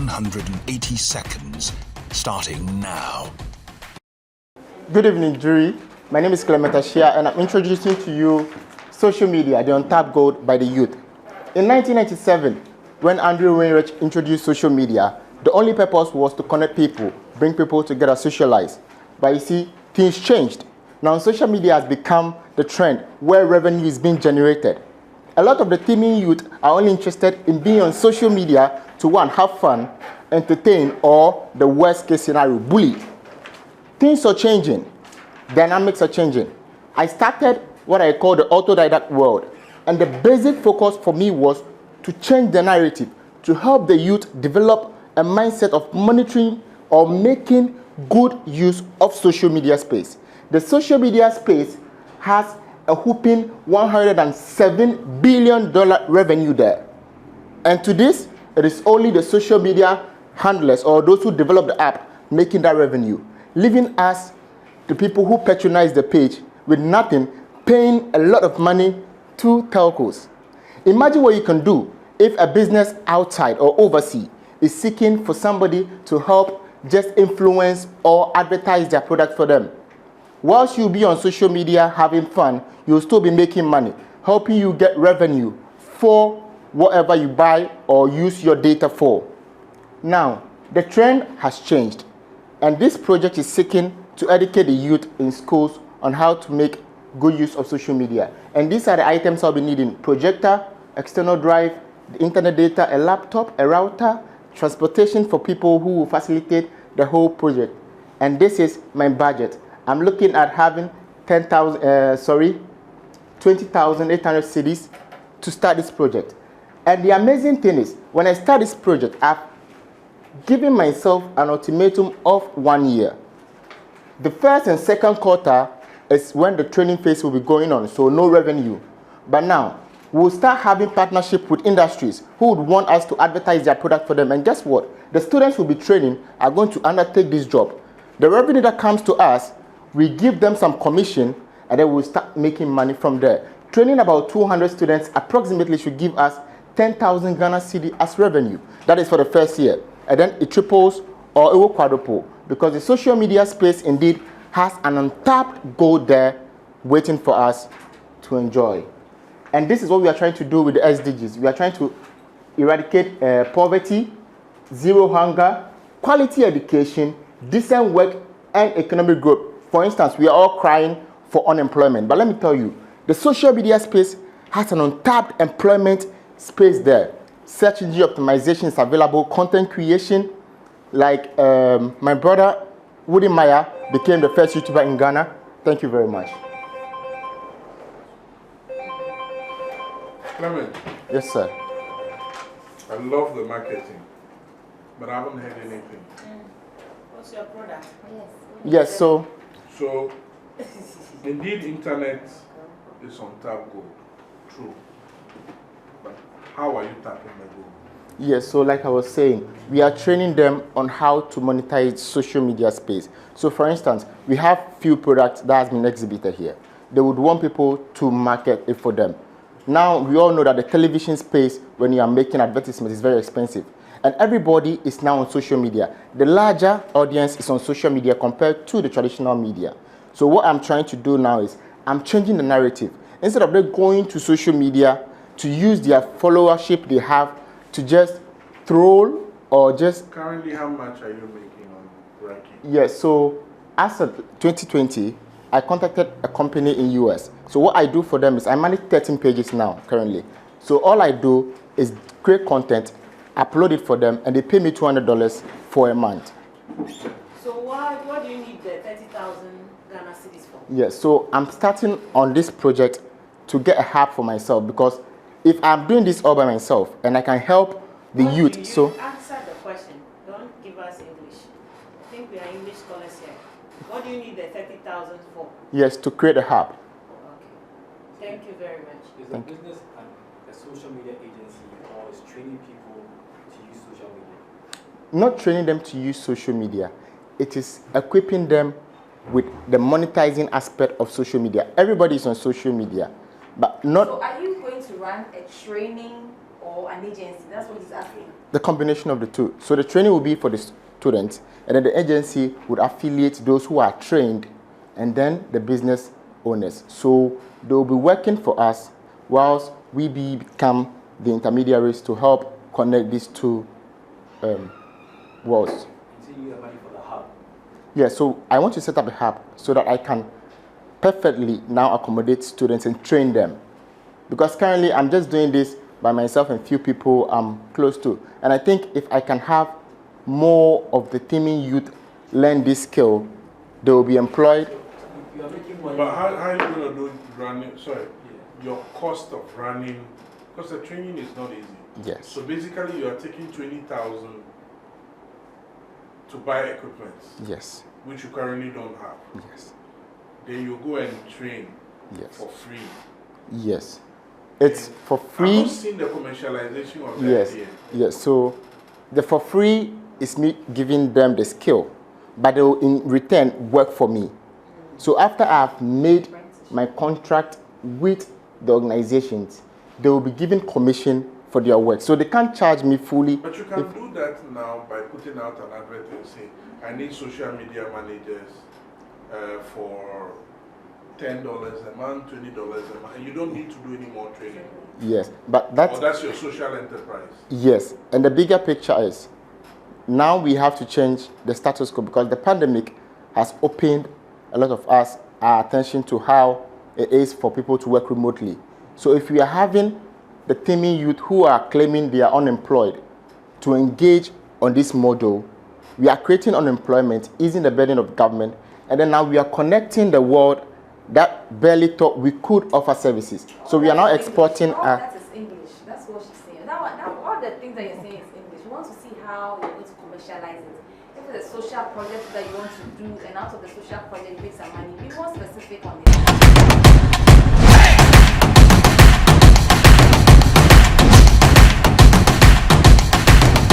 180 seconds, starting now. Good evening, jury. My name is Clement Ashia, and I'm introducing to you social media, the untapped gold by the youth. In 1997, when Andrew Wainwright introduced social media, the only purpose was to connect people, bring people together, socialize. But you see, things changed. Now, social media has become the trend where revenue is being generated. A lot of the teeming youth are only interested in being on social media to, one, have fun, entertain, or the worst case scenario, bully. Things are changing. Dynamics are changing. I started what I call the autodidact world. And the basic focus for me was to change the narrative, to help the youth develop a mindset of monitoring or making good use of social media space. The social media space has a whopping $107 billion revenue there. And to this, it is only the social media handlers or those who develop the app making that revenue, leaving us, the people who patronize the page, with nothing, paying a lot of money to telcos. Imagine what you can do if a business outside or overseas is seeking for somebody to help just influence or advertise their product for them. Whilst you'll be on social media having fun, you'll still be making money, helping you get revenue for whatever you buy or use your data for. Now, the trend has changed, and this project is seeking to educate the youth in schools on how to make good use of social media. And these are the items I'll be needing: projector, external drive, the internet data, a laptop, a router, transportation for people who will facilitate the whole project. And this is my budget. I'm looking at having 20,800 cedis to start this project. And the amazing thing is, when I start this project, I've given myself an ultimatum of 1 year. The first and second quarter is when the training phase will be going on, so no revenue. But now, we'll start having partnership with industries who would want us to advertise their product for them. And guess what? The students who will be training are going to undertake this job. The revenue that comes to us, we give them some commission, and then we'll start making money from there. Training about 200 students approximately should give us 10,000 Ghana cedi as revenue. That is for the first year. And then it triples or it will quadruple, because the social media space indeed has an untapped gold there waiting for us to enjoy. And this is what we are trying to do with the SDGs. We are trying to eradicate poverty, zero hunger, quality education, decent work, and economic growth. For instance, we are all crying for unemployment. But let me tell you, the social media space has an untapped employment space there. Search engine optimization is available, content creation, like my brother Woody Maya became the first YouTuber in Ghana. Thank you very much. Clement. Yes, sir. I love the marketing, but I haven't heard anything. What's your product? Yes, so Indeed, internet is on tap gold. True. But how are you tapping the gold? yes, so like I was saying, we are training them on how to monetize social media space. So for instance, we have few products that has been exhibited here. They would want people to market it for them. Now, we all know that the television space, when you are making advertisements, is very expensive. And everybody is now on social media. The larger audience is on social media compared to the traditional media. So what I'm trying to do now is, I'm changing the narrative. Instead of them going to social media to use their followership they have to just troll or just... Currently, how much are you making on Rakey? Yes, so as of 2020, I contacted a company in US. So what I do for them is I manage 13 pages now currently. So all I do is create content, upload it for them, and they pay me $200 for a month. So what do you need the 30,000 Ghana cedis for? Yes, so I'm starting on this project to get a hub for myself, because if I'm doing this all by myself and I can help the youth, so... Answer the question. Don't give us English. I think we are English scholars here. What do you need the 30,000 for? Yes, to create a hub. Okay. Thank you very much. Is the business a social media agency, or is training people to use social media? Not training them to use social media. It is equipping them with the monetizing aspect of social media. Everybody is on social media, but not... So are you going to run a training or an agency? That's what he's asking. The combination of the two. So the training will be for the students, and then the agency would affiliate those who are trained, and then the business owners. So they will be working for us whilst we become the intermediaries to help connect these two worlds. So you have money for the hub. Yeah, so I want to set up a hub so that I can perfectly now accommodate students and train them. Because currently I'm just doing this by myself and few people I'm close to. And I think if I can have more of the teaming youth learn this skill, they will be employed. You are making money. But how are you going to do running? Sorry, your cost of running, because the training is not easy. Yes. So basically, you are taking 20,000 to buy equipment. Yes. Which you currently don't have. Yes. Then you go and train. Yes. For free. Yes. It's for free. I've not seen the commercialization of that. Yes. Yes. So the for free is me giving them the skill, but they will in return work for me. So after I've made my contract with the organizations, they will be given commission for their work. So they can't charge me fully. But you can do that now by putting out an advert and saying, I need social media managers for $10 a month, $20 a month, and you don't need to do any more training. Yes, but that's... Or that's your social enterprise. Yes, and the bigger picture is, now we have to change the status quo because the pandemic has opened a lot of us our attention to how it is for people to work remotely. So if we are having the teaming youth who are claiming they are unemployed to engage on this model, we are creating unemployment, easing the burden of government, and then now we are connecting the world that barely thought we could offer services. So we are now exporting. All that is English. That's what she's saying. Now, all the things that you're saying is English. We want to see how you're going to commercialize it. If it's a social project that you want to do, and out of the social project you make some money, be more specific on it.